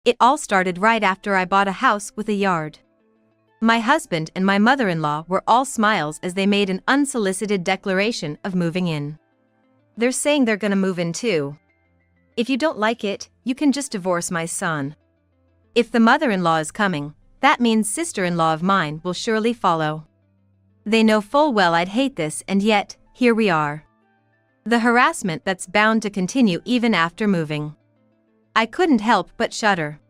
It all started right after I bought a house with a yard. My husband and my mother-in-law were all smiles as they made an unsolicited declaration of moving in. They're saying they're gonna move in too. If you don't like it, you can just divorce my son. If the mother-in-law is coming, that means sister-in-law of mine will surely follow. They know full well I'd hate this, and yet, here we are. The harassment that's bound to continue even after moving. I couldn't help but shudder.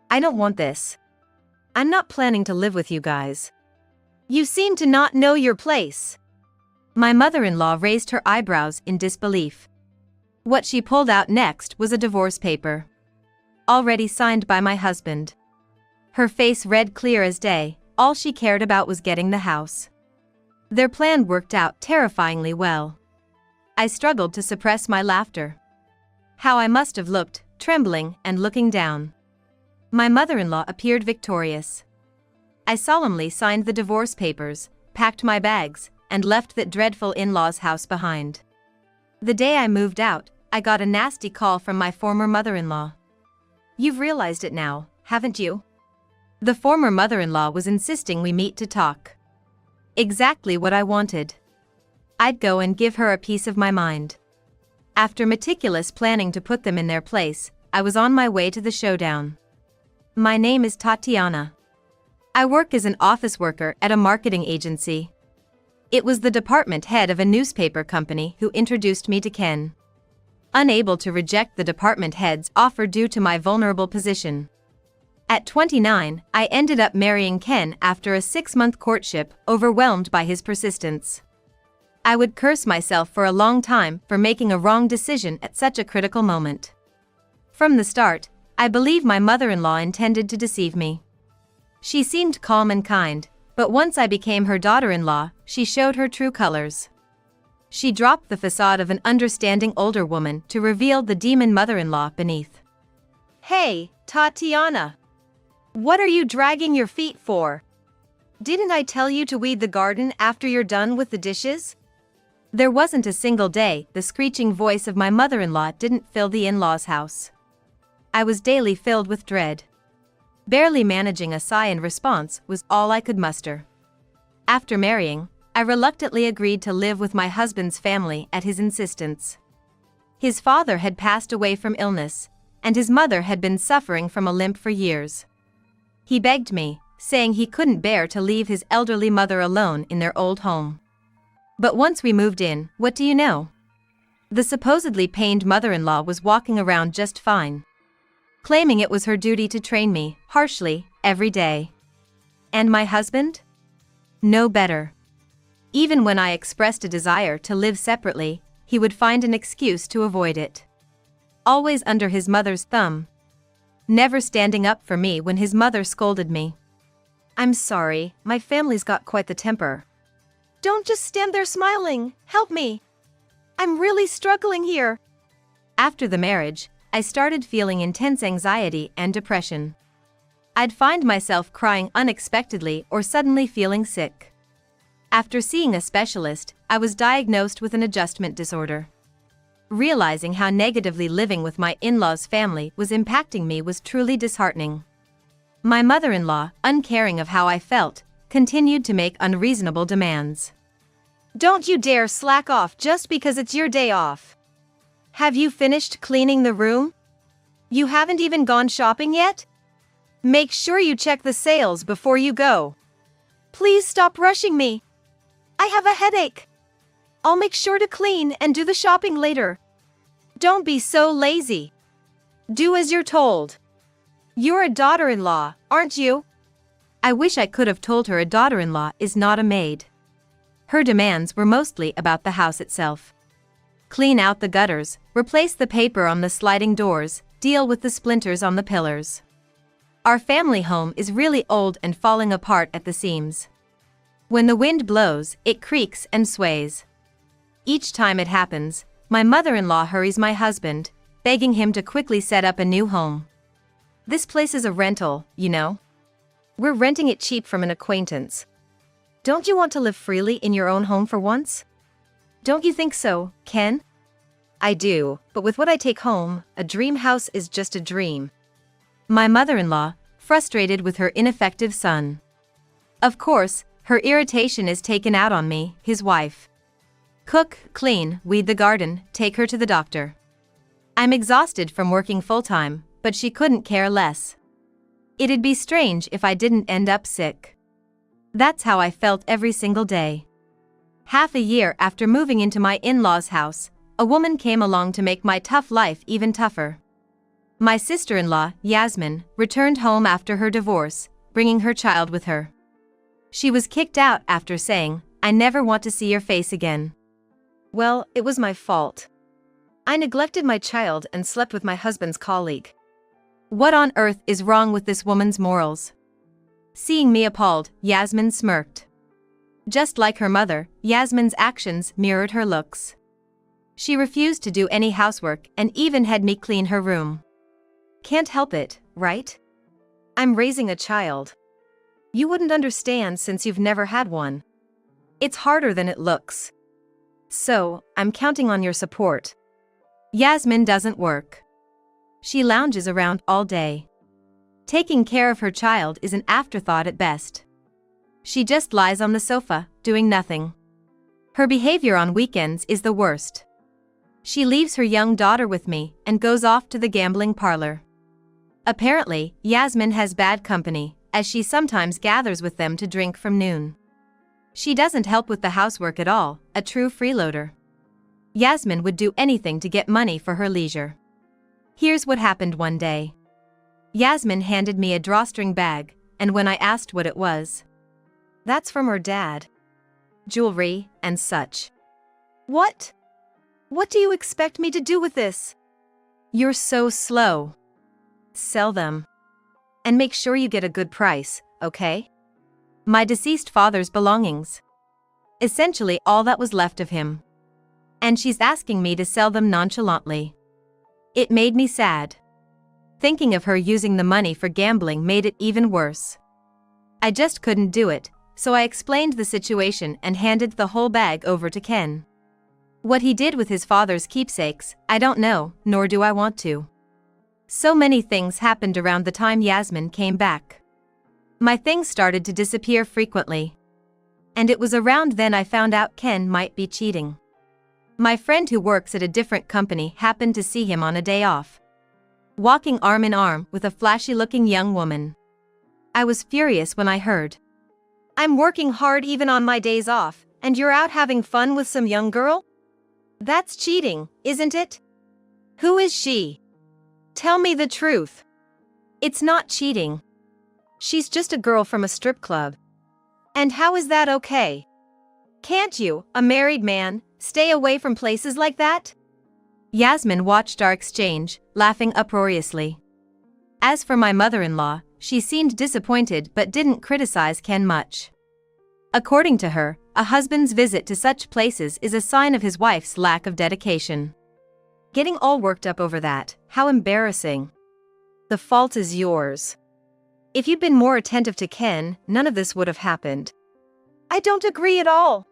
I don't want this. I'm not planning to live with you guys. You seem to not know your place. My mother-in-law raised her eyebrows in disbelief. What she pulled out next was a divorce paper. Already signed by my husband. Her face read clear as day, all she cared about was getting the house. Their plan worked out terrifyingly well. I struggled to suppress my laughter. How I must have looked, trembling and looking down. My mother-in-law appeared victorious. I solemnly signed the divorce papers, packed my bags, and left that dreadful in-laws house behind. The day I moved out, I got a nasty call from my former mother-in-law. You've realized it now, haven't you? The former mother-in-law was insisting we meet to talk. Exactly what I wanted. I'd go and give her a piece of my mind. After meticulous planning to put them in their place, I was on my way to the showdown. My name is Tatiana. I work as an office worker at a marketing agency. It was the department head of a newspaper company who introduced me to Ken. Unable to reject the department head's offer due to my vulnerable position. At 29, I ended up marrying Ken after a 6-month courtship, overwhelmed by his persistence. I would curse myself for a long time for making a wrong decision at such a critical moment. From the start, I believe my mother-in-law intended to deceive me. She seemed calm and kind, but once I became her daughter-in-law, she showed her true colors. She dropped the facade of an understanding older woman to reveal the demon mother-in-law beneath. Hey, Tatiana! What are you dragging your feet for? Didn't I tell you to weed the garden after you're done with the dishes? There wasn't a single day the screeching voice of my mother-in-law didn't fill the in-laws' house. I was daily filled with dread. Barely managing a sigh in response was all I could muster. After marrying, I reluctantly agreed to live with my husband's family at his insistence. His father had passed away from illness, and his mother had been suffering from a limp for years. He begged me, saying he couldn't bear to leave his elderly mother alone in their old home. But once we moved in, what do you know? The supposedly pained mother-in-law was walking around just fine, claiming it was her duty to train me, harshly, every day. And my husband? No better. Even when I expressed a desire to live separately, he would find an excuse to avoid it. Always under his mother's thumb. Never standing up for me when his mother scolded me. I'm sorry, my family's got quite the temper. Don't just stand there smiling, help me. I'm really struggling here. After the marriage, I started feeling intense anxiety and depression. I'd find myself crying unexpectedly or suddenly feeling sick. After seeing a specialist, I was diagnosed with an adjustment disorder. Realizing how negatively living with my in-laws' family was impacting me was truly disheartening. My mother-in-law, uncaring of how I felt, continued to make unreasonable demands. Don't you dare slack off just because it's your day off. Have you finished cleaning the room? You haven't even gone shopping yet? Make sure you check the sales before you go. Please stop rushing me. I have a headache. I'll make sure to clean and do the shopping later. Don't be so lazy. Do as you're told. You're a daughter-in-law, aren't you? I wish I could have told her a daughter-in-law is not a maid. Her demands were mostly about the house itself. Clean out the gutters, replace the paper on the sliding doors, deal with the splinters on the pillars. Our family home is really old and falling apart at the seams. When the wind blows, it creaks and sways. Each time it happens, my mother-in-law hurries my husband, begging him to quickly set up a new home. This place is a rental, you know. We're renting it cheap from an acquaintance. Don't you want to live freely in your own home for once? Don't you think so, Ken? I do, but with what I take home, a dream house is just a dream. My mother-in-law, frustrated with her ineffective son. Of course, her irritation is taken out on me, his wife. Cook, clean, weed the garden, take her to the doctor. I'm exhausted from working full-time, but she couldn't care less. It'd be strange if I didn't end up sick. That's how I felt every single day. Half a year after moving into my in-laws' house, a woman came along to make my tough life even tougher. My sister-in-law, Yasmin, returned home after her divorce, bringing her child with her. She was kicked out after saying, "I never want to see your face again." Well, it was my fault. I neglected my child and slept with my husband's colleague. What on earth is wrong with this woman's morals? Seeing me appalled, Yasmin smirked. Just like her mother, Yasmin's actions mirrored her looks. She refused to do any housework and even had me clean her room. Can't help it, right? I'm raising a child. You wouldn't understand since you've never had one. It's harder than it looks. So, I'm counting on your support. Yasmin doesn't work. She lounges around all day. Taking care of her child is an afterthought at best. She just lies on the sofa, doing nothing. Her behavior on weekends is the worst. She leaves her young daughter with me and goes off to the gambling parlor. Apparently, Yasmin has bad company, as she sometimes gathers with them to drink from noon. She doesn't help with the housework at all, a true freeloader. Yasmin would do anything to get money for her leisure. Here's what happened one day. Yasmin handed me a drawstring bag, and when I asked what it was, "That's from her dad. Jewelry, and such." What? What do you expect me to do with this? You're so slow. Sell them. And make sure you get a good price, okay? My deceased father's belongings. Essentially all that was left of him. And she's asking me to sell them nonchalantly. It made me sad. Thinking of her using the money for gambling made it even worse. I just couldn't do it, so I explained the situation and handed the whole bag over to Ken. What he did with his father's keepsakes, I don't know, nor do I want to. So many things happened around the time Yasmin came back. My things started to disappear frequently. And it was around then I found out Ken might be cheating. My friend who works at a different company happened to see him on a day off, walking arm in arm with a flashy-looking young woman. I was furious when I heard, "I'm working hard even on my days off, and you're out having fun with some young girl? That's cheating, isn't it? Who is she? Tell me the truth." "It's not cheating. She's just a girl from a strip club." "And how is that okay? Can't you, a married man, stay away from places like that?" Yasmin watched our exchange, laughing uproariously. As for my mother-in-law, she seemed disappointed but didn't criticize Ken much. According to her, a husband's visit to such places is a sign of his wife's lack of dedication. Getting all worked up over that, how embarrassing. The fault is yours. If you'd been more attentive to Ken, none of this would have happened. I don't agree at all.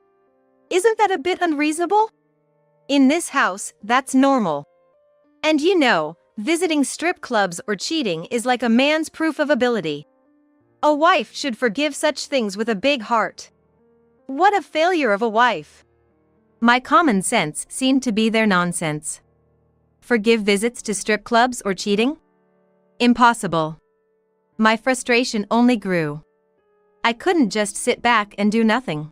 Isn't that a bit unreasonable? In this house, that's normal. And you know, visiting strip clubs or cheating is like a man's proof of ability. A wife should forgive such things with a big heart. What a failure of a wife. My common sense seemed to be their nonsense. Forgive visits to strip clubs or cheating? Impossible. My frustration only grew. I couldn't just sit back and do nothing.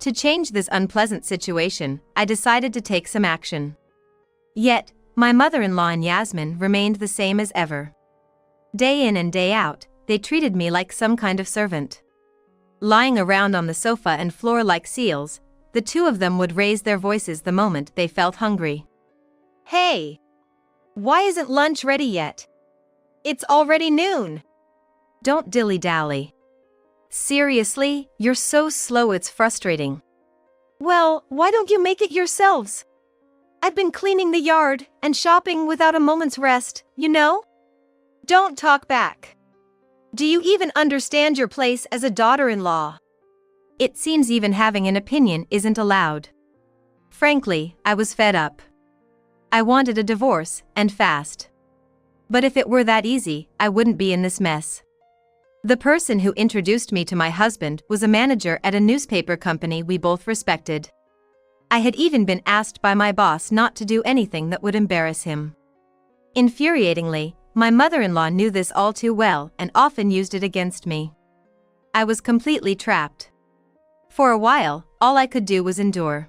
To change this unpleasant situation, I decided to take some action. Yet, my mother-in-law and Yasmin remained the same as ever. Day in and day out, they treated me like some kind of servant. Lying around on the sofa and floor like seals, the two of them would raise their voices the moment they felt hungry. "Hey! Why isn't lunch ready yet? It's already noon." Don't dilly-dally. Seriously, you're so slow it's frustrating. Well, why don't you make it yourselves? I've been cleaning the yard and shopping without a moment's rest, you know? Don't talk back. Do you even understand your place as a daughter-in-law? It seems even having an opinion isn't allowed. Frankly, I was fed up. I wanted a divorce, and fast. But if it were that easy, I wouldn't be in this mess. The person who introduced me to my husband was a manager at a newspaper company we both respected. I had even been asked by my boss not to do anything that would embarrass him. Infuriatingly, my mother-in-law knew this all too well and often used it against me. I was completely trapped. For a while, all I could do was endure.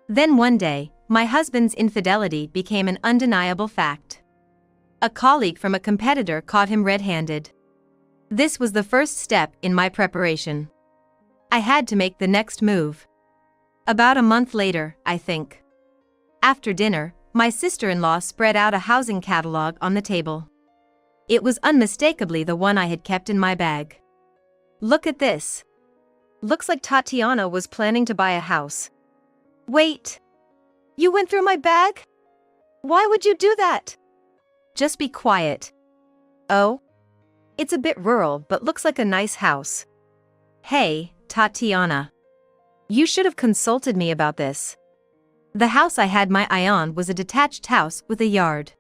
Then one day, my husband's infidelity became an undeniable fact. A colleague from a competitor caught him red-handed. This was the first step in my preparation. I had to make the next move. About a month later, I think. After dinner, my sister-in-law spread out a housing catalog on the table. It was unmistakably the one I had kept in my bag. Look at this. Looks like Tatiana was planning to buy a house. Wait. You went through my bag? Why would you do that? Just be quiet. Oh? It's a bit rural but looks like a nice house. Hey, Tatiana. You should have consulted me about this. The house I had my eye on was a detached house with a yard.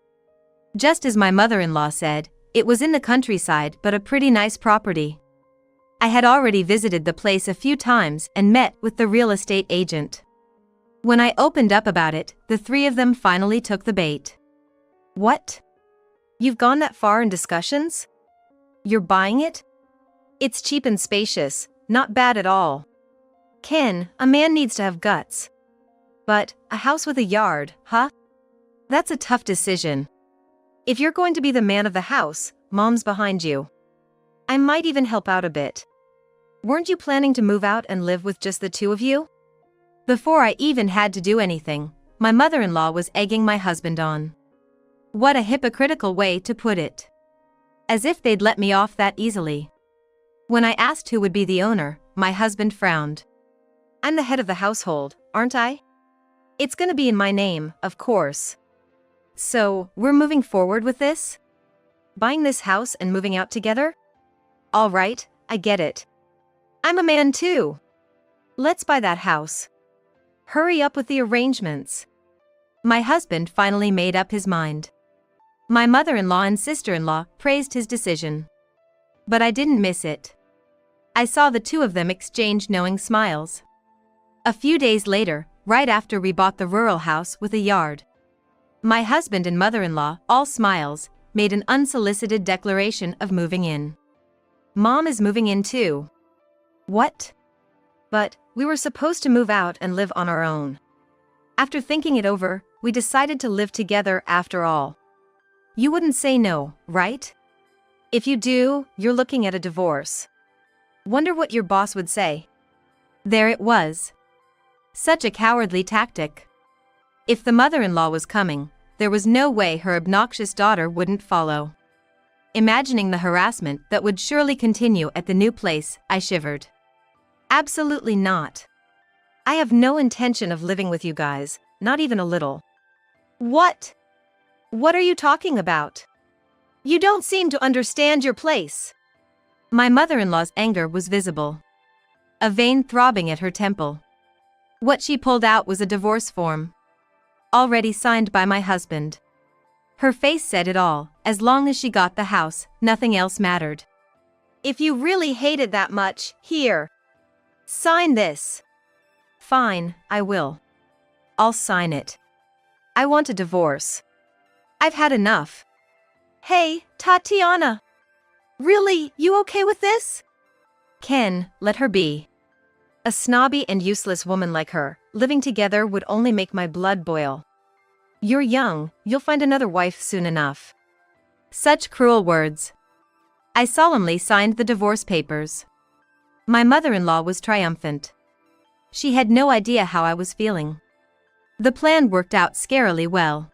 Just as my mother-in-law said, it was in the countryside but a pretty nice property. I had already visited the place a few times and met with the real estate agent. When I opened up about it, the three of them finally took the bait. What? You've gone that far in discussions? You're buying it? It's cheap and spacious, not bad at all. Ken, a man needs to have guts. But, a house with a yard, huh? That's a tough decision. If you're going to be the man of the house, Mom's behind you. I might even help out a bit. Weren't you planning to move out and live with just the two of you? Before I even had to do anything, my mother-in-law was egging my husband on. What a hypocritical way to put it. As if they'd let me off that easily. When I asked who would be the owner, my husband frowned. I'm the head of the household, aren't I? It's gonna be in my name, of course. So, we're moving forward with this? Buying this house and moving out together? All right, I get it. I'm a man too. Let's buy that house. Hurry up with the arrangements. My husband finally made up his mind. My mother-in-law and sister-in-law praised his decision. But I didn't miss it. I saw the two of them exchange knowing smiles. A few days later, right after we bought the rural house with a yard, my husband and mother-in-law, all smiles, made an unsolicited declaration of moving in. Mom is moving in too. What? But, we were supposed to move out and live on our own. After thinking it over, we decided to live together after all. You wouldn't say no, right? If you do, you're looking at a divorce. Wonder what your boss would say. There it was. Such a cowardly tactic. If the mother-in-law was coming, there was no way her obnoxious daughter wouldn't follow. Imagining the harassment that would surely continue at the new place, I shivered. Absolutely not. I have no intention of living with you guys, not even a little. What? What are you talking about? You don't seem to understand your place. My mother-in-law's anger was visible. A vein throbbing at her temple. What she pulled out was a divorce form. Already signed by my husband. Her face said it all, as long as she got the house, nothing else mattered. If you really hate it that much, here. Sign this. Fine, I will. I'll sign it. I want a divorce. I've had enough. Hey, Tatiana. Really, you okay with this? Ken, let her be. A snobby and useless woman like her, living together would only make my blood boil. You're young, you'll find another wife soon enough. Such cruel words. I solemnly signed the divorce papers. My mother-in-law was triumphant. She had no idea how I was feeling. The plan worked out scarily well.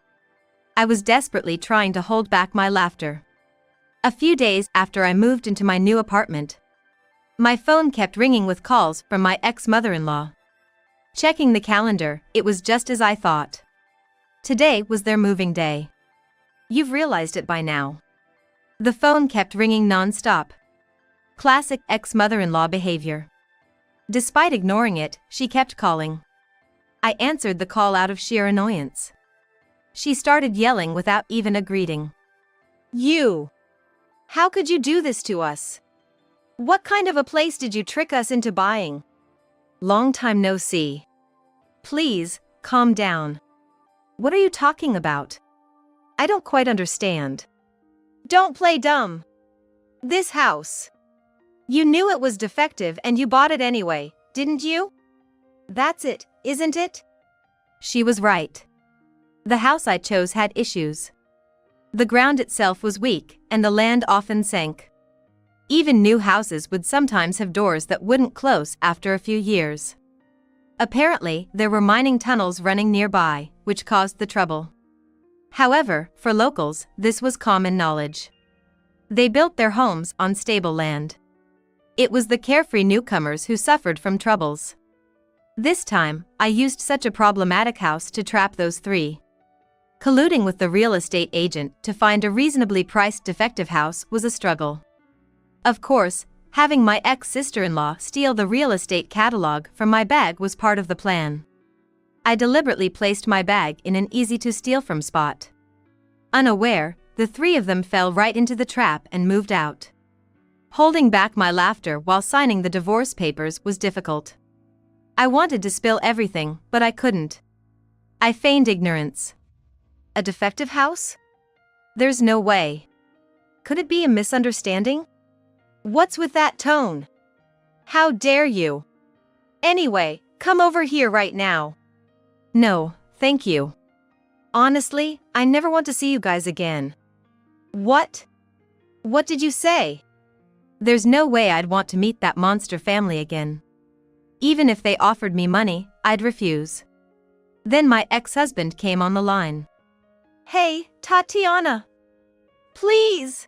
I was desperately trying to hold back my laughter. A few days after I moved into my new apartment, my phone kept ringing with calls from my ex-mother-in-law. Checking the calendar, it was just as I thought. Today was their moving day. You've realized it by now. The phone kept ringing non-stop. Classic ex-mother-in-law behavior. Despite ignoring it, she kept calling. I answered the call out of sheer annoyance. She started yelling without even a greeting. You! How could you do this to us? What kind of a place did you trick us into buying? Long time no see. Please, calm down. What are you talking about? I don't quite understand. Don't play dumb. This house. You knew it was defective and you bought it anyway, didn't you? That's it, isn't it? She was right. The house I chose had issues. The ground itself was weak, and the land often sank. Even new houses would sometimes have doors that wouldn't close after a few years. Apparently, there were mining tunnels running nearby, which caused the trouble. However, for locals, this was common knowledge. They built their homes on stable land. It was the carefree newcomers who suffered from troubles. This time, I used such a problematic house to trap those three. Colluding with the real estate agent to find a reasonably priced defective house was a struggle. Of course, having my ex-sister-in-law steal the real estate catalog from my bag was part of the plan. I deliberately placed my bag in an easy-to-steal-from spot. Unaware, the three of them fell right into the trap and moved out. Holding back my laughter while signing the divorce papers was difficult. I wanted to spill everything, but I couldn't. I feigned ignorance. A defective house? There's no way. Could it be a misunderstanding? What's with that tone? How dare you? Anyway, come over here right now. No, thank you. Honestly, I never want to see you guys again. What? What did you say? There's no way I'd want to meet that monster family again. Even if they offered me money, I'd refuse. Then my ex-husband came on the line. Hey, Tatiana. Please.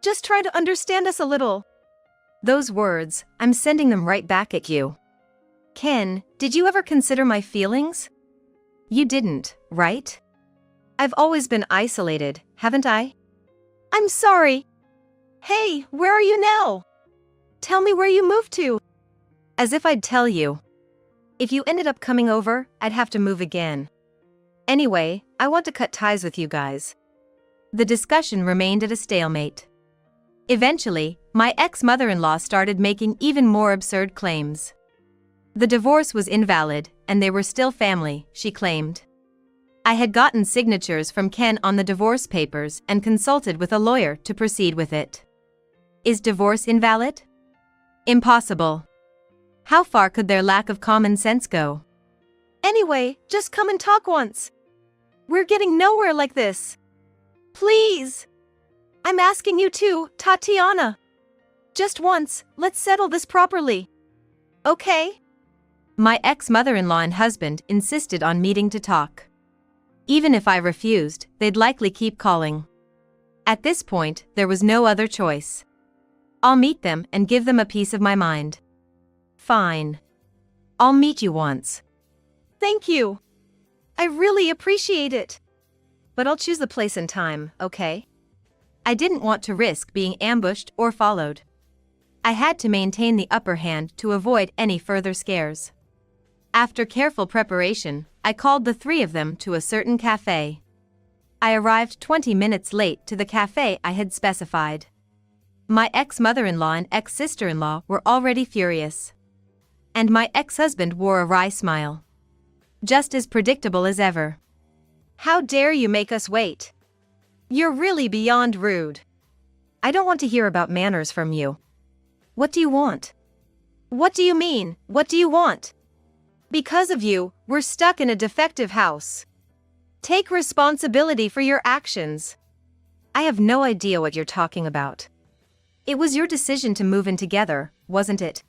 Just try to understand us a little. Those words, I'm sending them right back at you. Ken, did you ever consider my feelings? You didn't, right? I've always been isolated, haven't I? I'm sorry. Hey, where are you now? Tell me where you moved to. As if I'd tell you. If you ended up coming over, I'd have to move again. Anyway, I want to cut ties with you guys. The discussion remained at a stalemate. Eventually, my ex-mother-in-law started making even more absurd claims. The divorce was invalid, and they were still family, she claimed. I had gotten signatures from Ken on the divorce papers and consulted with a lawyer to proceed with it. Is divorce invalid? Impossible. How far could their lack of common sense go? Anyway, just come and talk once. We're getting nowhere like this. Please. I'm asking you too, Tatiana. Just once, let's settle this properly. Okay? My ex-mother-in-law and husband insisted on meeting to talk. Even if I refused, they'd likely keep calling. At this point, there was no other choice. I'll meet them and give them a piece of my mind. Fine. I'll meet you once. Thank you. I really appreciate it. But I'll choose the place and time, okay? I didn't want to risk being ambushed or followed. I had to maintain the upper hand to avoid any further scares. After careful preparation, I called the three of them to a certain cafe. I arrived 20 minutes late to the cafe I had specified. My ex-mother-in-law and ex-sister-in-law were already furious. And my ex-husband wore a wry smile. Just as predictable as ever. How dare you make us wait? You're really beyond rude. I don't want to hear about manners from you. What do you want? What do you mean, what do you want? Because of you, we're stuck in a defective house. Take responsibility for your actions. I have no idea what you're talking about. It was your decision to move in together, wasn't it?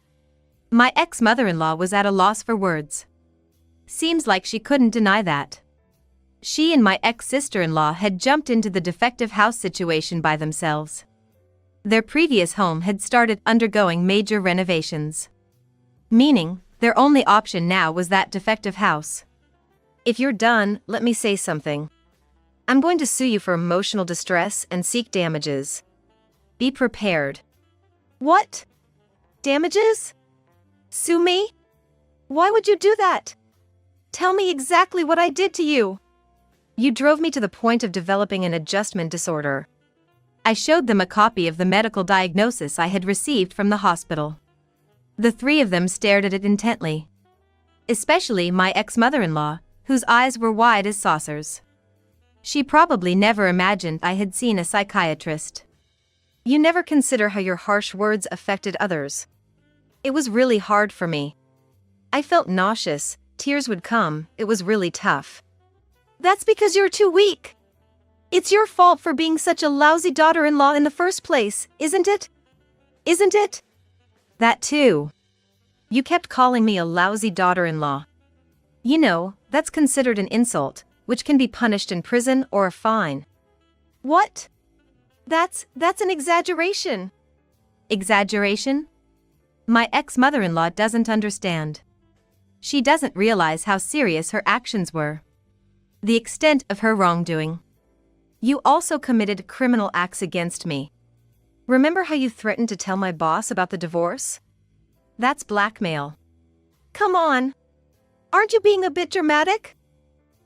My ex-mother-in-law was at a loss for words. Seems like she couldn't deny that. She and my ex-sister-in-law had jumped into the defective house situation by themselves. Their previous home had started undergoing major renovations. Meaning, their only option now was that defective house. If you're done, let me say something. I'm going to sue you for emotional distress and seek damages. Be prepared. What? Damages? Sue me? Why would you do that? Tell me exactly what I did to you. You drove me to the point of developing an adjustment disorder. I showed them a copy of the medical diagnosis I had received from the hospital. The three of them stared at it intently. Especially my ex-mother-in-law, whose eyes were wide as saucers. She probably never imagined I had seen a psychiatrist. You never consider how your harsh words affected others. It was really hard for me. I felt nauseous, tears would come, it was really tough. That's because you're too weak. It's your fault for being such a lousy daughter-in-law in the first place, isn't it? Isn't it? That too. You kept calling me a lousy daughter-in-law. You know, that's considered an insult, which can be punished in prison or a fine. What? That's an exaggeration. Exaggeration? My ex-mother-in-law doesn't understand. She doesn't realize how serious her actions were. The extent of her wrongdoing. You also committed criminal acts against me. Remember how you threatened to tell my boss about the divorce? That's blackmail. Come on. Aren't you being a bit dramatic?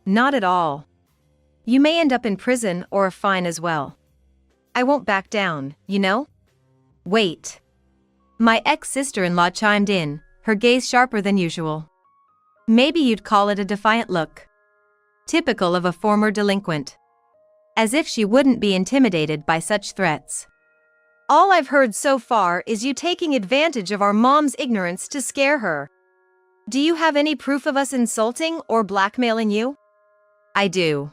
Not at all. You may end up in prison or a fine as well. I won't back down, you know? Wait. My ex-sister-in-law chimed in, her gaze sharper than usual. Maybe you'd call it a defiant look. Typical of a former delinquent. As if she wouldn't be intimidated by such threats. All I've heard so far is you taking advantage of our mom's ignorance to scare her. Do you have any proof of us insulting or blackmailing you? I do.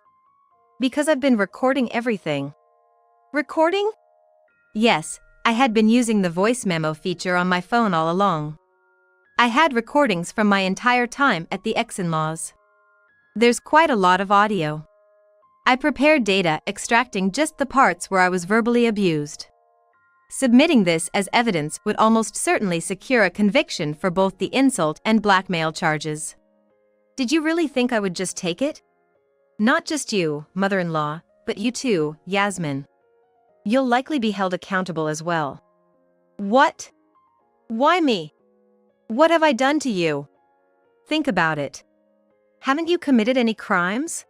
Because I've been recording everything. Recording? Yes, I had been using the voice memo feature on my phone all along. I had recordings from my entire time at the ex-in-laws. There's quite a lot of audio. I prepared data extracting just the parts where I was verbally abused. Submitting this as evidence would almost certainly secure a conviction for both the insult and blackmail charges. Did you really think I would just take it? Not just you, mother-in-law, but you too, Yasmin. You'll likely be held accountable as well. What? Why me? What have I done to you? Think about it. Haven't you committed any crimes?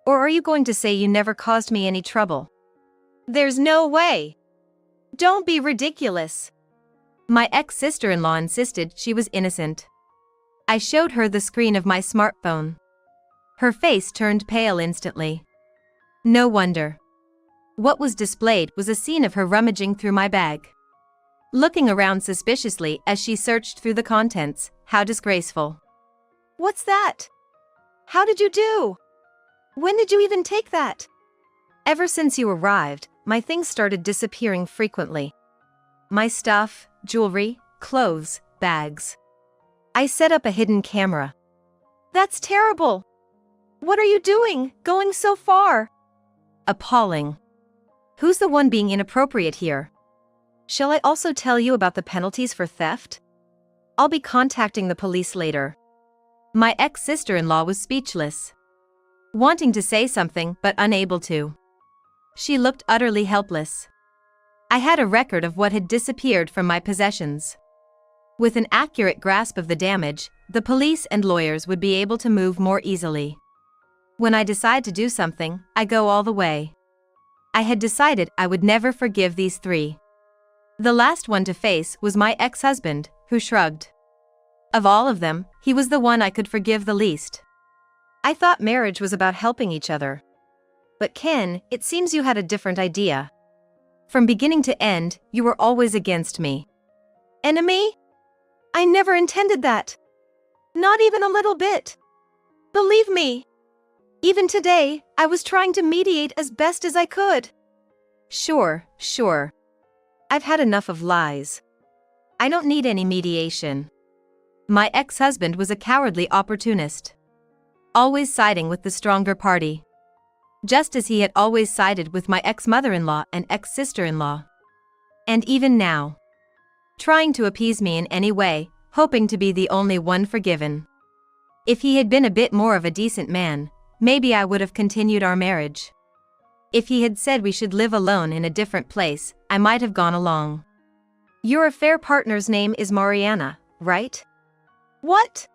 Or are you going to say you never caused me any trouble? There's no way. Don't be ridiculous. My ex-sister-in-law insisted she was innocent. I showed her the screen of my smartphone. Her face turned pale instantly. No wonder. What was displayed was a scene of her rummaging through my bag. Looking around suspiciously as she searched through the contents. How disgraceful. What's that? How did you do? When did you even take that? Ever since you arrived, my things started disappearing frequently. My stuff, jewelry, clothes, bags. I set up a hidden camera. That's terrible. What are you doing, going so far? Appalling. Who's the one being inappropriate here? Shall I also tell you about the penalties for theft? I'll be contacting the police later. My ex-sister-in-law was speechless. Wanting to say something but unable to. She looked utterly helpless. I had a record of what had disappeared from my possessions. With an accurate grasp of the damage, the police and lawyers would be able to move more easily. When I decide to do something, I go all the way. I had decided I would never forgive these three. The last one to face was my ex-husband, who shrugged. Of all of them, he was the one I could forgive the least. I thought marriage was about helping each other. But Ken, it seems you had a different idea. From beginning to end, you were always against me. Enemy? I never intended that. Not even a little bit. Believe me. Even today, I was trying to mediate as best as I could. Sure. I've had enough of lies. I don't need any mediation. My ex-husband was a cowardly opportunist. Always siding with the stronger party. Just as he had always sided with my ex-mother-in-law and ex-sister-in-law. And even now. Trying to appease me in any way, hoping to be the only one forgiven. If he had been a bit more of a decent man, maybe I would have continued our marriage. If he had said we should live alone in a different place, I might have gone along. Your affair partner's name is Mariana, right? What?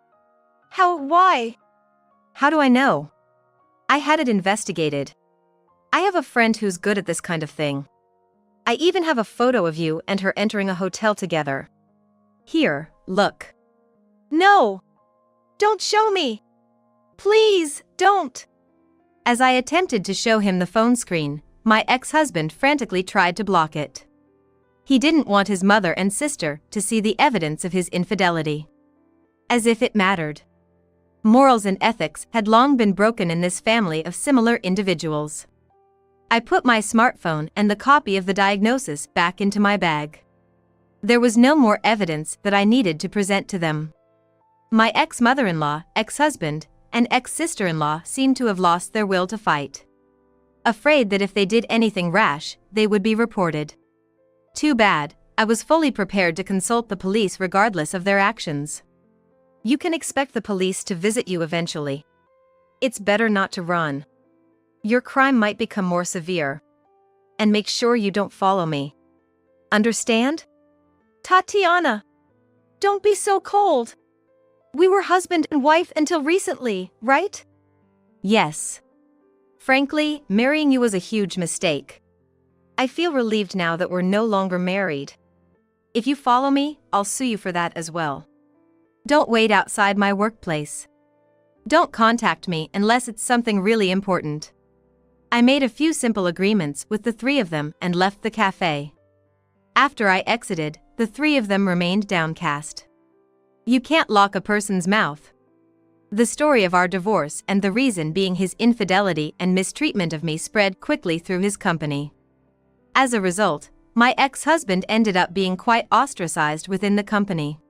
Why? How do I know? I had it investigated. I have a friend who's good at this kind of thing. I even have a photo of you and her entering a hotel together. Here, look. No! Don't show me! Please, don't! As I attempted to show him the phone screen, my ex-husband frantically tried to block it. He didn't want his mother and sister to see the evidence of his infidelity. As if it mattered. Morals and ethics had long been broken in this family of similar individuals. I put my smartphone and the copy of the diagnosis back into my bag. There was no more evidence that I needed to present to them. My ex-mother-in-law, ex-husband, and ex-sister-in-law seemed to have lost their will to fight. Afraid that if they did anything rash, they would be reported. Too bad, I was fully prepared to consult the police regardless of their actions. You can expect the police to visit you eventually. It's better not to run. Your crime might become more severe. And make sure you don't follow me. Understand? Tatiana! Don't be so cold. We were husband and wife until recently, right? Yes. Frankly, marrying you was a huge mistake. I feel relieved now that we're no longer married. If you follow me, I'll sue you for that as well. Don't wait outside my workplace. Don't contact me unless it's something really important. I made a few simple agreements with the three of them and left the cafe. After I exited, the three of them remained downcast. You can't lock a person's mouth. The story of our divorce and the reason being his infidelity and mistreatment of me spread quickly through his company. As a result, my ex-husband ended up being quite ostracized within the company.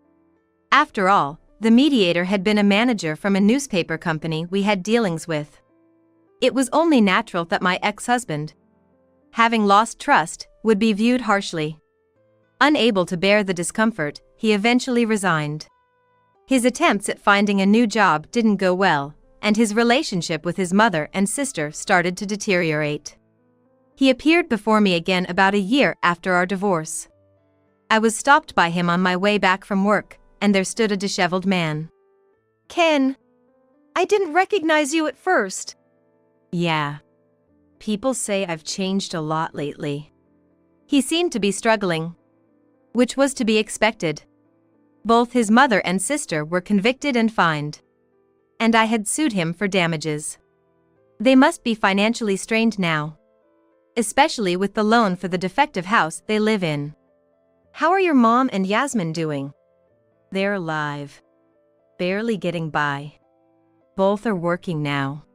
After all, the mediator had been a manager from a newspaper company we had dealings with. It was only natural that my ex-husband, having lost trust, would be viewed harshly. Unable to bear the discomfort, he eventually resigned. His attempts at finding a new job didn't go well, and his relationship with his mother and sister started to deteriorate. He appeared before me again about a year after our divorce. I was stopped by him on my way back from work, and there stood a disheveled man. Ken, I didn't recognize you at first. Yeah. People say I've changed a lot lately. He seemed to be struggling, which was to be expected. Both his mother and sister were convicted and fined. And I had sued him for damages. They must be financially strained now. Especially with the loan for the defective house they live in. How are your mom and Yasmin doing? They're alive. Barely getting by. Both are working now.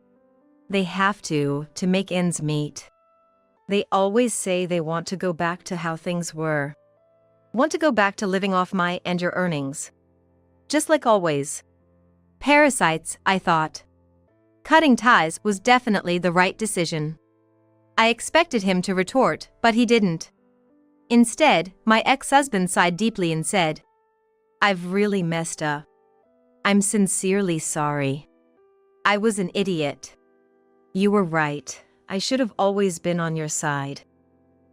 They have to make ends meet. They always say they want to go back to how things were. Want to go back to living off my and your earnings. Just like always. Parasites, I thought. Cutting ties was definitely the right decision. I expected him to retort, but he didn't. Instead, my ex-husband sighed deeply and said, I've really messed up. I'm sincerely sorry. I was an idiot. You were right. I should have always been on your side.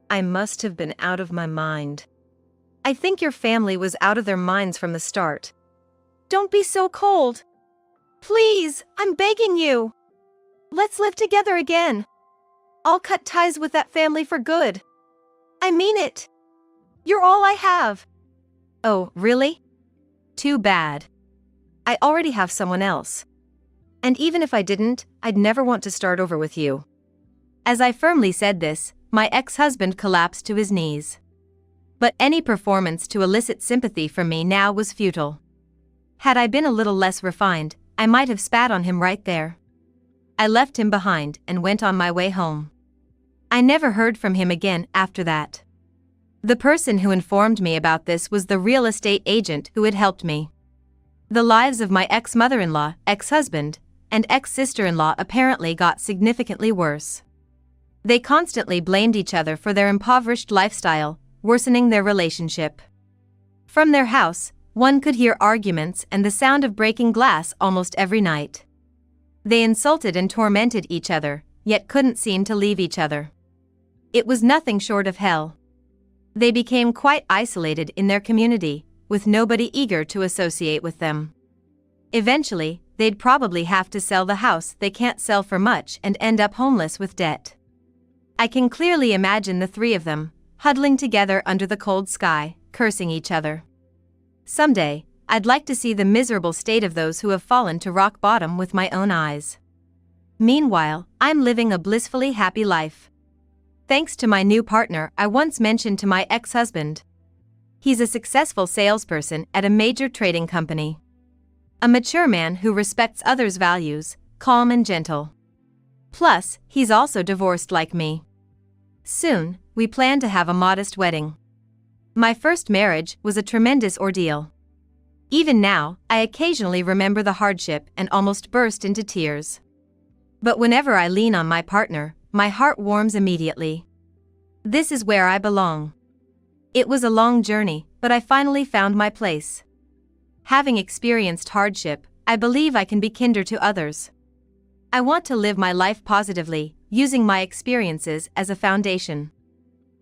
I must have been out of my mind. I think your family was out of their minds from the start. Don't be so cold. Please, I'm begging you. Let's live together again. I'll cut ties with that family for good. I mean it. You're all I have. Oh, really? Too bad. I already have someone else. And even if I didn't, I'd never want to start over with you. As I firmly said this, my ex-husband collapsed to his knees. But any performance to elicit sympathy from me now was futile. Had I been a little less refined, I might have spat on him right there. I left him behind and went on my way home. I never heard from him again after that. The person who informed me about this was the real estate agent who had helped me. The lives of my ex-mother-in-law, ex-husband, and ex-sister-in-law apparently got significantly worse. They constantly blamed each other for their impoverished lifestyle, worsening their relationship. From their house, one could hear arguments and the sound of breaking glass almost every night. They insulted and tormented each other, yet couldn't seem to leave each other. It was nothing short of hell. They became quite isolated in their community, with nobody eager to associate with them. Eventually, they'd probably have to sell the house they can't sell for much and end up homeless with debt. I can clearly imagine the three of them, huddling together under the cold sky, cursing each other. Someday, I'd like to see the miserable state of those who have fallen to rock bottom with my own eyes. Meanwhile, I'm living a blissfully happy life. Thanks to my new partner I once mentioned to my ex-husband. He's a successful salesperson at a major trading company. A mature man who respects others' values, calm and gentle. Plus, he's also divorced like me. Soon, we plan to have a modest wedding. My first marriage was a tremendous ordeal. Even now, I occasionally remember the hardship and almost burst into tears. But whenever I lean on my partner, my heart warms immediately. This is where I belong. It was a long journey, but I finally found my place. Having experienced hardship, I believe I can be kinder to others. I want to live my life positively, using my experiences as a foundation.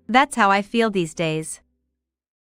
That's how I feel these days.